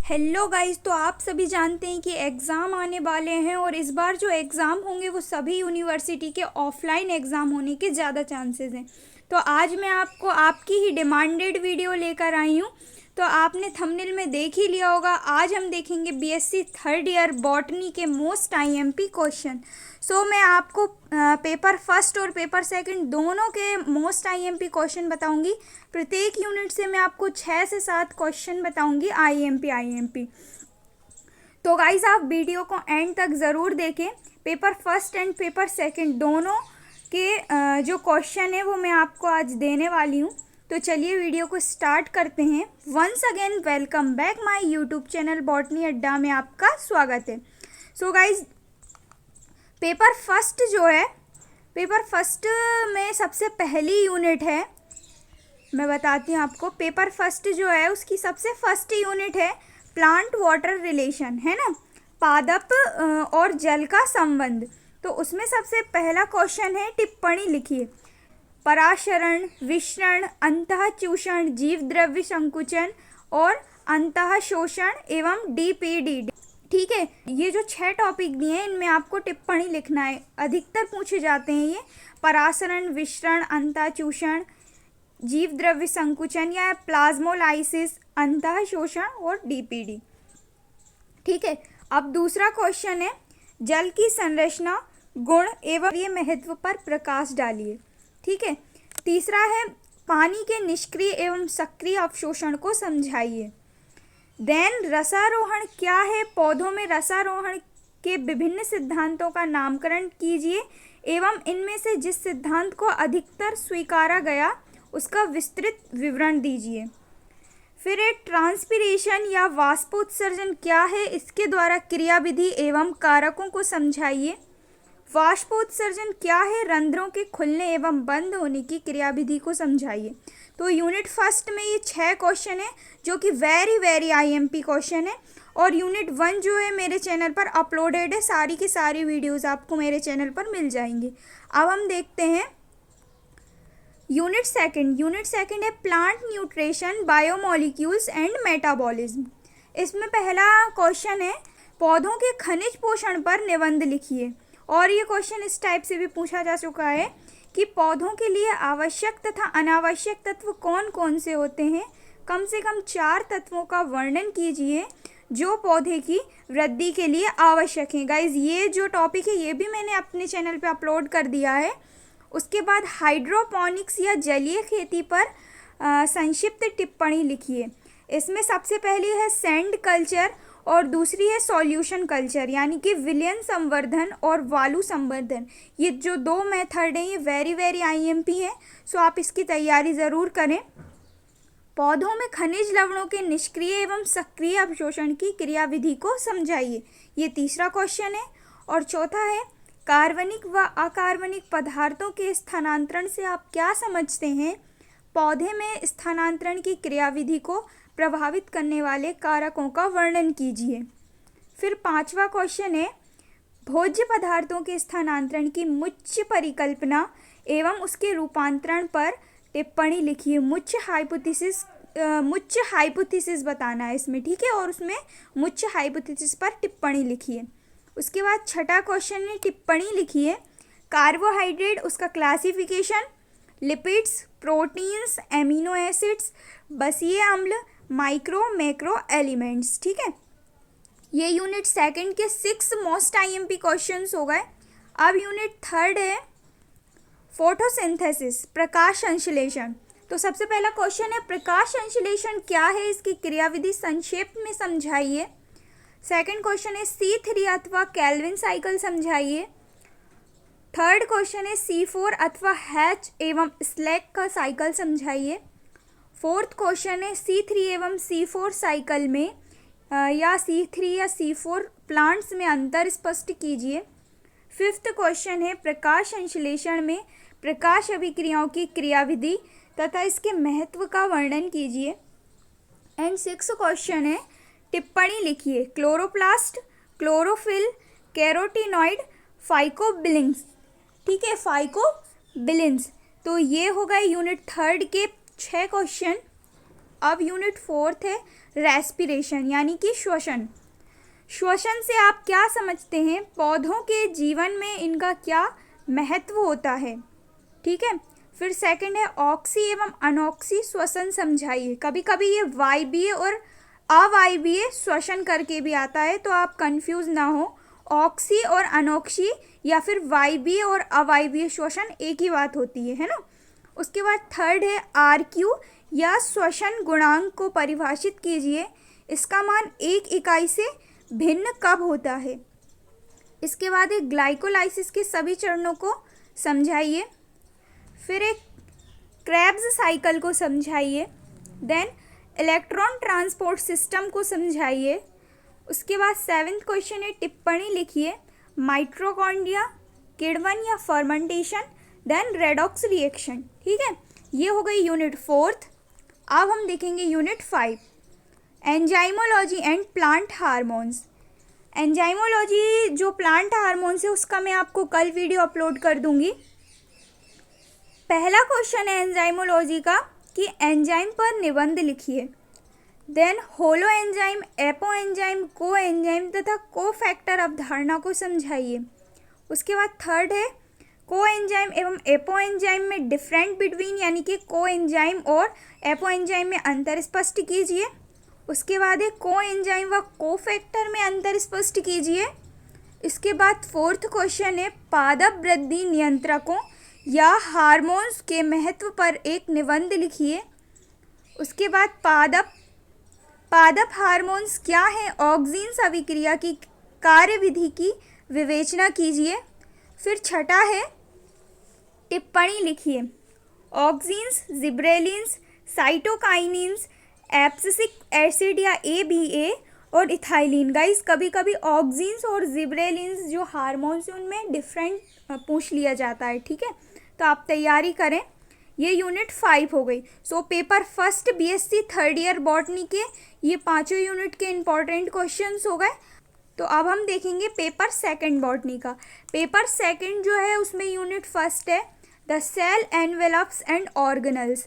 Hello guys, तो आप सभी जानते हैं कि एग्ज़ाम आने वाले हैं और इस बार जो एग्ज़ाम होंगे वो सभी यूनिवर्सिटी के ऑफलाइन एग्ज़ाम होने के ज़्यादा चांसेस हैं। तो आज मैं आपको आपकी ही डिमांडेड वीडियो लेकर आई हूँ। तो आपने थंबनेल में देख ही लिया होगा। आज हम देखेंगे बीएससी थर्ड ईयर बॉटनी के मोस्ट आईएमपी क्वेश्चन। सो मैं आपको पेपर फर्स्ट और पेपर सेकंड दोनों के मोस्ट आईएमपी क्वेश्चन बताऊंगी। प्रत्येक यूनिट से मैं आपको 6 से 7 क्वेश्चन बताऊंगी आईएमपी। तो गाइज आप वीडियो को एंड तक ज़रूर देखें। Paper first and paper second दोनों के जो क्वेश्चन है वो मैं आपको आज देने वाली हूँ। तो चलिए वीडियो को स्टार्ट करते हैं। Once again welcome back my YouTube channel Botany Adda में आपका स्वागत है। सो गाइज पेपर फर्स्ट जो है, पेपर फर्स्ट में सबसे पहली यूनिट है, मैं बताती हूँ आपको। पेपर फर्स्ट जो है उसकी सबसे फर्स्ट यूनिट है प्लांट वाटर रिलेशन, है ना, पादप और जल का संबंध। तो उसमें सबसे पहला क्वेश्चन है, टिप्पणी लिखिए। पराशरण, विषरण, अंतःचूषण, जीव द्रव्य संकुचन और अंतःशोषण एवं डीपीडी। ठीक है, ये जो 6 टॉपिक दिए हैं इनमें आपको टिप्पणी लिखना है। अधिकतर पूछे जाते हैं ये पराशरण, विषरण, अंतःचूषण, जीव द्रव्य संकुचन या प्लाज्मोलाइसिस, अंतःशोषण और डीपीडी। ठीक है, अब दूसरा क्वेश्चन है, जल की संरचना, गुण एवं ये महत्व पर प्रकाश डालिए। ठीक है, तीसरा है, पानी के निष्क्रिय एवं सक्रिय अवशोषण को समझाइए। देन रसारोहण क्या है, पौधों में रसारोहण के विभिन्न सिद्धांतों का नामकरण कीजिए एवं इनमें से जिस सिद्धांत को अधिकतर स्वीकारा गया उसका विस्तृत विवरण दीजिए। फिर एक ट्रांसपिरेशन या वाष्पोत्सर्जन क्या है, इसके द्वारा क्रियाविधि एवं कारकों को समझाइए। वाष्पोत्सर्जन क्या है, रंध्रों के खुलने एवं बंद होने की क्रियाविधि को समझाइए। तो यूनिट फर्स्ट में ये 6 क्वेश्चन है जो कि वेरी आईएमपी क्वेश्चन है। और यूनिट 1 जो है मेरे चैनल पर अपलोडेड है, सारी की सारी वीडियोस आपको मेरे चैनल पर मिल जाएंगी। अब हम देखते हैं यूनिट सेकंड है plant nutrition, biomolecules and metabolism. इसमें पहला क्वेश्चन है, पौधों के खनिज पोषण पर निबंध लिखिए। और ये क्वेश्चन इस टाइप से भी पूछा जा चुका है कि पौधों के लिए आवश्यक तथा अनावश्यक तत्व कौन कौन से होते हैं। कम से कम 4 तत्वों का वर्णन कीजिए जो पौधे की वृद्धि के लिए आवश्यक हैं। गाइज ये जो टॉपिक है ये भी मैंने अपने चैनल पे अपलोड कर दिया है। उसके बाद हाइड्रोपोनिक्स या जलीय खेती पर संक्षिप्त टिप्पणी लिखिए। इसमें सबसे पहली है सैंड कल्चर और दूसरी है सॉल्यूशन कल्चर, यानी कि विलयन संवर्धन और वालू संवर्धन। ये जो 2 मेथड हैं ये वेरी आईएमपी है। सो आप इसकी तैयारी ज़रूर करें। पौधों में खनिज लवणों के निष्क्रिय एवं सक्रिय अवशोषण की क्रियाविधि को समझाइए। ये तीसरा क्वेश्चन है। और चौथा है, कार्बनिक व अकार्बनिक पदार्थों के स्थानांतरण से आप क्या समझते हैं। पौधे में स्थानांतरण की क्रियाविधि को प्रभावित करने वाले कारकों का वर्णन कीजिए। फिर 5वां क्वेश्चन है, भोज्य पदार्थों के स्थानांतरण की मुख्य परिकल्पना एवं उसके रूपांतरण पर टिप्पणी लिखिए। मुख्य हाइपोथेसिस बताना है इसमें, ठीक है, और उसमें मुख्य हाइपोथेसिस पर टिप्पणी लिखिए। उसके बाद 6ठा क्वेश्चन है, टिप्पणी लिखिए। कार्बोहाइड्रेट, उसका classification, lipids, proteins, amino acids, बसीय अम्ल, माइक्रो मैक्रो एलिमेंट्स। ठीक है, ये यूनिट सेकंड के 6 मोस्ट आईएमपी क्वेश्चंस हो गए। अब यूनिट थर्ड है फोटोसिंथेसिस, प्रकाश संश्लेषण। तो सबसे पहला क्वेश्चन है, प्रकाश संश्लेषण क्या है, इसकी क्रियाविधि संक्षेप में समझाइए। सेकंड क्वेश्चन है, C3 अथवा केल्विन साइकिल समझाइए। थर्ड क्वेश्चन है, C4 अथवा हैच एवं स्लैक का साइकिल समझाइए। फोर्थ क्वेश्चन है, C3 एवं C4 साइकिल में या C3 या C4 प्लांट्स में अंतर स्पष्ट कीजिए। फिफ्थ क्वेश्चन है, प्रकाश संश्लेषण में प्रकाश अभिक्रियाओं की क्रियाविधि तथा इसके महत्व का वर्णन कीजिए। एंड 6th क्वेश्चन है, टिप्पणी लिखिए। Chloroplast, chlorophyll, carotenoid, phycobilins. ठीक है, फाइकोबिलिन्स। तो ये हो गए यूनिट थर्ड के 6 क्वेश्चन। अब यूनिट फोर्थ है रेस्पिरेशन यानी कि श्वसन। श्वसन से आप क्या समझते हैं, पौधों के जीवन में इनका क्या महत्व होता है, ठीक है। फिर सेकंड है ऑक्सी एवं अनॉक्सी श्वसन समझाइए। कभी कभी ये वायवीय और अवायवीय श्वसन करके भी आता है, तो आप कंफ्यूज ना हो। ऑक्सी और अनॉक्सी या फिर वायवीय और अवायवीय श्वसन एक ही बात होती है ना। उसके बाद थर्ड है आरक्यू या श्वसन गुणांक को परिभाषित कीजिए। इसका मान 1 इकाई से भिन्न कब होता है। इसके बाद एक ग्लाइकोलाइसिस के सभी चरणों को समझाइए। फिर एक क्रेब्स साइकिल को समझाइए। देन इलेक्ट्रॉन ट्रांसपोर्ट सिस्टम को समझाइए। उसके बाद 7th क्वेश्चन है टिप्पणी लिखिए। माइटोकॉन्ड्रिया, किण्वन या फर्मेंटेशन, देन रेडॉक्स रिएक्शन, ठीक है। ये हो गई यूनिट 4th। अब हम देखेंगे unit 5 enzymology and plant hormones. Enzymology जो प्लांट हार्मोन्स है उसका मैं आपको कल वीडियो अपलोड कर दूंगी। पहला क्वेश्चन है एंजाइमोलॉजी का कि एंजाइम पर निबंध लिखिए। Then holoenzyme, apoenzyme, coenzyme तथा को फैक्टर अवधारणा को समझाइए। उसके बाद थर्ड है को एंजाइम एवं एपो एंजाइम में डिफरेंट बिटवीन यानी कि को एंजाइम और एपो एंजाइम में अंतर स्पष्ट कीजिए। उसके बाद है को एंजाइम व को फैक्टर में अंतर स्पष्ट कीजिए। इसके बाद 4th क्वेश्चन है पादप वृद्धि नियंत्रकों या हार्मोन्स के महत्व पर एक निबंध लिखिए। उसके बाद पादप हार्मोन्स क्या है, ऑक्सीन्स अभिक्रिया की कार्यविधि की विवेचना कीजिए। फिर छठा है टिप्पणी लिखिए। ऑक्सीन्स, जिब्रेलिन्स, साइटोकाइनिन्स, एब्सिसिक एसिड या ABA और इथाइलिन। गाइस कभी कभी ऑक्सीन्स और जिब्रेलिन्स जो हार्मोन्स उनमें डिफरेंट पूछ लिया जाता है, ठीक है। तो आप तैयारी करें। ये यूनिट 5 हो गई। So paper first BSc 3rd year botany के ये 5 यूनिट के इम्पॉर्टेंट क्वेश्चंस हो गए। तो अब हम देखेंगे पेपर 2nd बॉटनी का। पेपर 2nd जो है उसमें यूनिट 1 है the cell envelopes and organelles.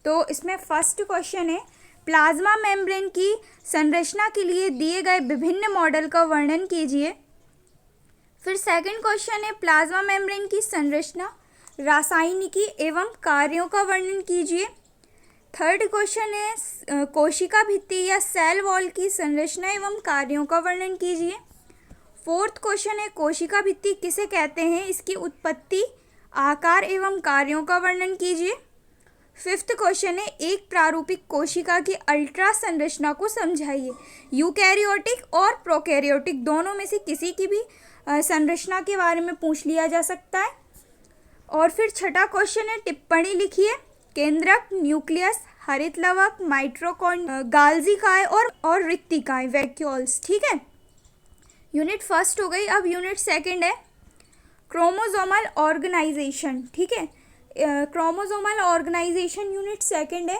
तो इसमें फर्स्ट क्वेश्चन है प्लाज्मा मेम्ब्रेन की संरचना के लिए दिए गए विभिन्न मॉडल का वर्णन कीजिए। फिर सेकंड क्वेश्चन है प्लाज्मा मेम्ब्रेन की संरचना, रासायनिकी एवं कार्यों का वर्णन कीजिए। थर्ड क्वेश्चन है कोशिका भित्ति या सेल वॉल की संरचना एवं कार्यों का वर्णन कीजिए। 4th क्वेश्चन है कोशिका भित्ति किसे कहते हैं, इसकी उत्पत्ति, आकार एवं कार्यों का वर्णन कीजिए। 5th क्वेश्चन है एक प्रारूपिक कोशिका की अल्ट्रा संरचना को समझाइए। यूकैरियोटिक और प्रोकैरियोटिक दोनों में से किसी की भी संरचना के बारे में पूछ लिया जा सकता है। और फिर छठा क्वेश्चन है टिप्पणी लिखिए। केंद्रक, न्यूक्लियस, हरित लवक, माइटोकॉन्ड्रिया, गाल्जिकाएं और रिक्तिकाएं, वैक्यूल्स, ठीक है। यूनिट 1 हो गई। अब यूनिट 2 है क्रोमोसोमल ऑर्गेनाइजेशन, ठीक है। क्रोमोसोमल ऑर्गेनाइजेशन यूनिट 2 है।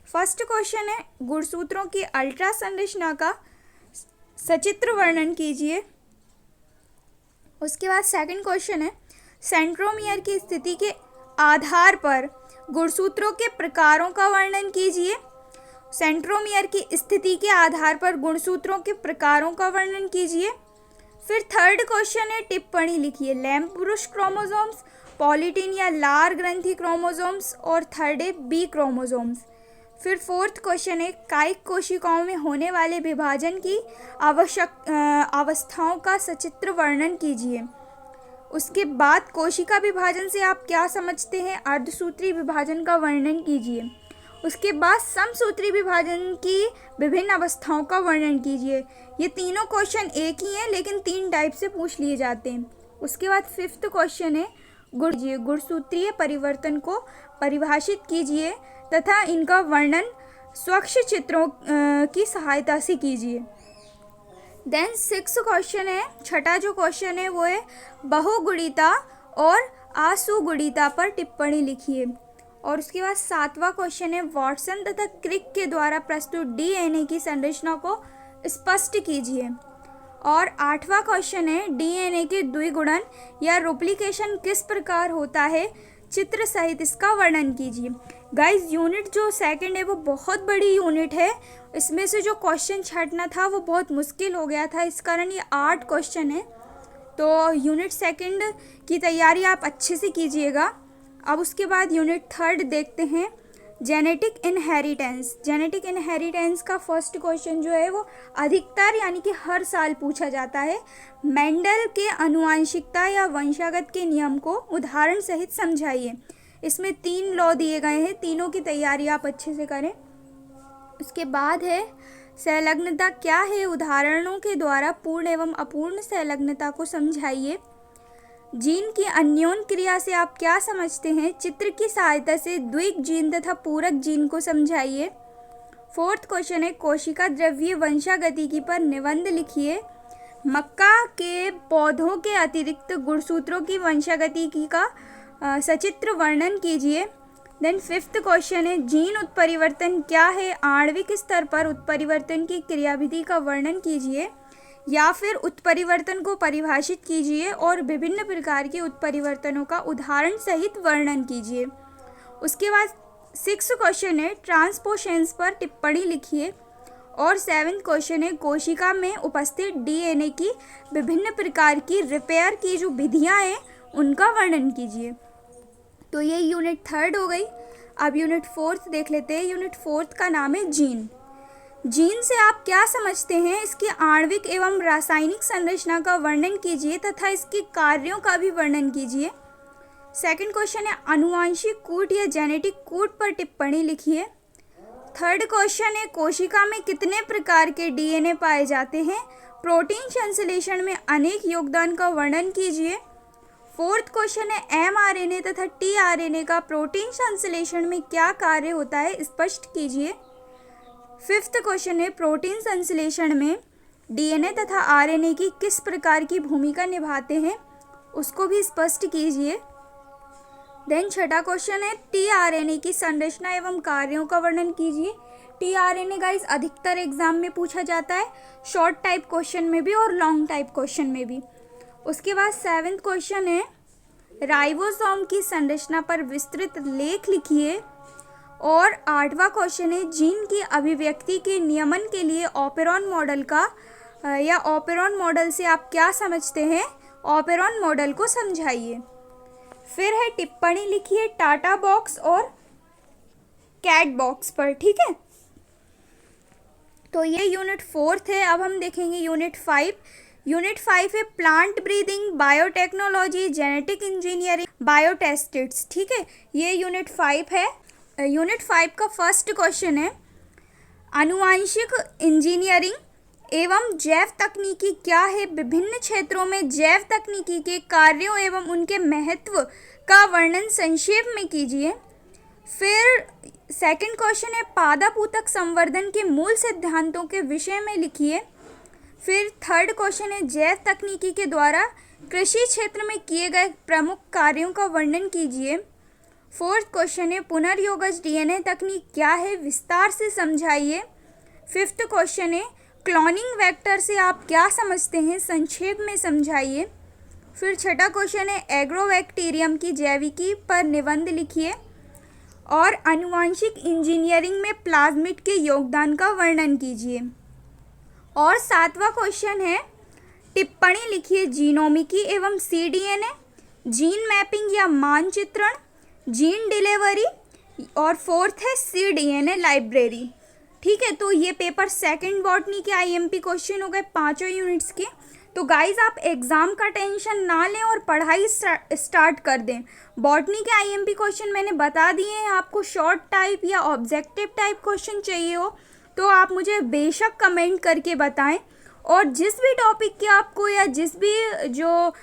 फर्स्ट क्वेश्चन है गुणसूत्रों की अल्ट्रा संरचना का सचित्र वर्णन कीजिए। उसके बाद सेकंड क्वेश्चन है सेंट्रोमियर की स्थिति के आधार पर गुणसूत्रों के प्रकारों का वर्णन कीजिए। सेंट्रोमियर की स्थिति के आधार पर गुणसूत्रों के प्रकारों का वर्णन कीजिए। फिर थर्ड क्वेश्चन है टिप्पणी लिखिए। लैम्प पुरुष क्रोमोसोम्स, पॉलीटिन या लार ग्रंथि क्रोमोसोम्स और थर्ड है बी क्रोमोसोम्स। फिर 4th क्वेश्चन है कायिक कोशिकाओं में होने वाले विभाजन की अवस्थाओं का सचित्र वर्णन कीजिए। उसके बाद कोशिका विभाजन से आप क्या समझते हैं, अर्धसूत्री विभाजन का वर्णन कीजिए। उसके बाद समसूत्री विभाजन की विभिन्न अवस्थाओं का वर्णन कीजिए। ये तीनों क्वेश्चन एक ही हैं लेकिन 3 टाइप से पूछ लिए जाते हैं। उसके बाद 5th क्वेश्चन है गुणसूत्रीय परिवर्तन को परिभाषित कीजिए तथा इनका वर्णन स्वच्छ चित्रों की सहायता से कीजिए। देन 6th क्वेश्चन है, छठा जो क्वेश्चन है वो है बहुगुणिता और असुगुणिता पर टिप्पणी लिखिए। और उसके बाद 7वां क्वेश्चन है वॉटसन तथा क्रिक के द्वारा प्रस्तुत DNA की संरचना को स्पष्ट कीजिए। और 8वां क्वेश्चन है DNA के द्विगुणन या रेप्लिकेशन किस प्रकार होता है, चित्र सहित इसका वर्णन कीजिए। गाइस यूनिट जो सेकंड है वो बहुत बड़ी यूनिट है, इसमें से जो क्वेश्चन छांटना था वो बहुत मुश्किल हो गया था, इस कारण ये 8 क्वेश्चन है। तो यूनिट सेकंड की तैयारी आप अच्छे से कीजिएगा। अब उसके बाद यूनिट थर्ड देखते हैं, जेनेटिक इनहेरिटेंस। जेनेटिक इनहेरिटेंस का फर्स्ट क्वेश्चन जो है वो अधिकतर यानी कि हर साल पूछा जाता है। मेंडल के आनुवंशिकता या वंशागत के नियम को उदाहरण सहित समझाइए। इसमें 3 लॉ दिए गए हैं, तीनों की तैयारी आप अच्छे से करें। उसके बाद है संलग्नता क्या है, उदाहरणों के द्वारा पूर्ण एवं अपूर्ण संलग्नता को समझाइए। जीन की अन्योन क्रिया से आप क्या समझते हैं, चित्र की सहायता से द्विक जीन तथा पूरक जीन को समझाइए। फोर्थ क्वेश्चन है कोशिका द्रव्य वंशागतिकी पर निबंध लिखिए। मक्का के पौधों के अतिरिक्त गुणसूत्रों की वंशागतिकी का सचित्र वर्णन कीजिए। देन फिफ्थ क्वेश्चन है जीन उत्परिवर्तन क्या है, आणविक स्तर पर उत्परिवर्तन की क्रियाविधि का वर्णन कीजिए या फिर उत्परिवर्तन को परिभाषित कीजिए और विभिन्न प्रकार के उत्परिवर्तनों का उदाहरण सहित वर्णन कीजिए। उसके बाद 6th क्वेश्चन है ट्रांसपोशंस पर टिप्पणी लिखिए और 7th क्वेश्चन है कोशिका में उपस्थित डीएनए की विभिन्न प्रकार की रिपेयर की जो विधियां हैं उनका वर्णन कीजिए। तो ये यूनिट थर्ड हो गई। अब यूनिट फोर्थ देख लेते हैं। यूनिट फोर्थ का नाम है जीन। जीन से आप क्या समझते हैं, इसकी आणविक एवं रासायनिक संरचना का वर्णन कीजिए तथा इसके कार्यों का भी वर्णन कीजिए। सेकंड क्वेश्चन है आनुवांशिक कूट या जेनेटिक कूट पर टिप्पणी लिखिए। थर्ड क्वेश्चन है कोशिका में कितने प्रकार के डीएनए पाए जाते हैं, प्रोटीन संश्लेषण में अनेक योगदान का वर्णन कीजिए। फोर्थ क्वेश्चन है एमआरएनए तथा टीआरएनए का प्रोटीन संश्लेषण में क्या कार्य होता है, स्पष्ट कीजिए। फिफ्थ क्वेश्चन है प्रोटीन संश्लेषण में डीएनए तथा आरएनए की किस प्रकार की भूमिका निभाते हैं, उसको भी स्पष्ट कीजिए। देन छठा क्वेश्चन है टीआरएनए की संरचना एवं कार्यों का वर्णन कीजिए। टीआरएनए गाइस अधिकतर एग्जाम में पूछा जाता है, शॉर्ट टाइप क्वेश्चन में भी और लॉन्ग टाइप क्वेश्चन में भी। उसके बाद 7th क्वेश्चन है राइबोसोम की संरचना पर विस्तृत लेख लिखिए और 8वां क्वेश्चन है जीन की अभिव्यक्ति के नियमन के लिए ऑपेरॉन मॉडल का या ऑपेरॉन मॉडल से आप क्या समझते हैं, ऑपेरॉन मॉडल को समझाइए। फिर है टिप्पणी लिखिए टाटा बॉक्स और कैट बॉक्स पर, ठीक है। तो ये यूनिट फोर्थ है। अब हम देखेंगे यूनिट 5। यूनिट 5 है plant breeding, biotechnology, genetic engineering, biopesticides, ठीक है। ये यूनिट 5 है। यूनिट 5 का फर्स्ट क्वेश्चन है आनुवांशिक इंजीनियरिंग एवं जैव तकनीकी क्या है, विभिन्न क्षेत्रों में जैव तकनीकी के कार्यों एवं उनके महत्व का वर्णन संक्षेप में कीजिए। फिर सेकंड क्वेश्चन है पादप ऊतक संवर्धन के मूल सिद्धांतों के विषय में लिखिए। फिर थर्ड क्वेश्चन है जैव तकनीकी के द्वारा कृषि क्षेत्र में किए गए प्रमुख कार्यों का वर्णन कीजिए। फोर्थ क्वेश्चन है पुनर्योगज डीएनए तकनीक क्या है, विस्तार से समझाइए। फिफ्थ क्वेश्चन है क्लोनिंग वेक्टर से आप क्या समझते हैं, संक्षेप में समझाइए। फिर छठा क्वेश्चन है एग्रोबैक्टीरियम की जैविकी पर निबंध लिखिए और आनुवांशिक इंजीनियरिंग में प्लाज्मिड के योगदान का वर्णन कीजिए। और 7वां क्वेश्चन है टिप्पणी लिखिए जीनोमिकी एवं सीडीएनए, जीन मैपिंग या मानचित्रण, जीन डिलीवरी और फोर्थ है सीडीएनए लाइब्रेरी, ठीक है। तो ये पेपर सेकंड बॉटनी के आईएमपी क्वेश्चन हो गए 5 यूनिट्स के। तो गाइज आप एग्ज़ाम का टेंशन ना लें और पढ़ाई स्टार्ट कर दें। बॉटनी के आईएमपी क्वेश्चन मैंने बता दिए हैं, आपको शॉर्ट टाइप या ऑब्जेक्टिव टाइप क्वेश्चन चाहिए हो तो आप मुझे बेशक कमेंट करके बताएं। और जिस भी टॉपिक के आपको या जिस भी जो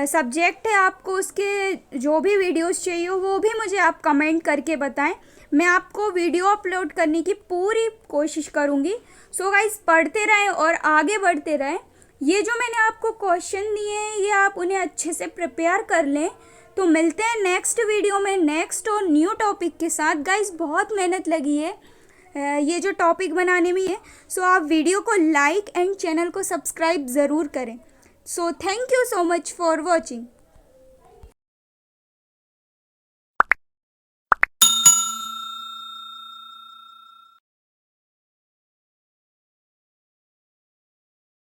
सब्जेक्ट है आपको उसके जो भी वीडियोस चाहिए हो वो भी मुझे आप कमेंट करके बताएं। मैं आपको वीडियो अपलोड करने की पूरी कोशिश करूँगी। सो गाइस पढ़ते रहें और आगे बढ़ते रहें। ये जो मैंने आपको क्वेश्चन दिए हैं ये आप उन्हें अच्छे से प्रिपेयर कर लें। तो मिलते हैं नेक्स्ट वीडियो में नेक्स्ट और न्यू टॉपिक के साथ। गाइस बहुत मेहनत लगी है ये जो टॉपिक बनाने में है। सो आप वीडियो को लाइक एंड चैनल को सब्सक्राइब ज़रूर करें। So thank you so much for watching.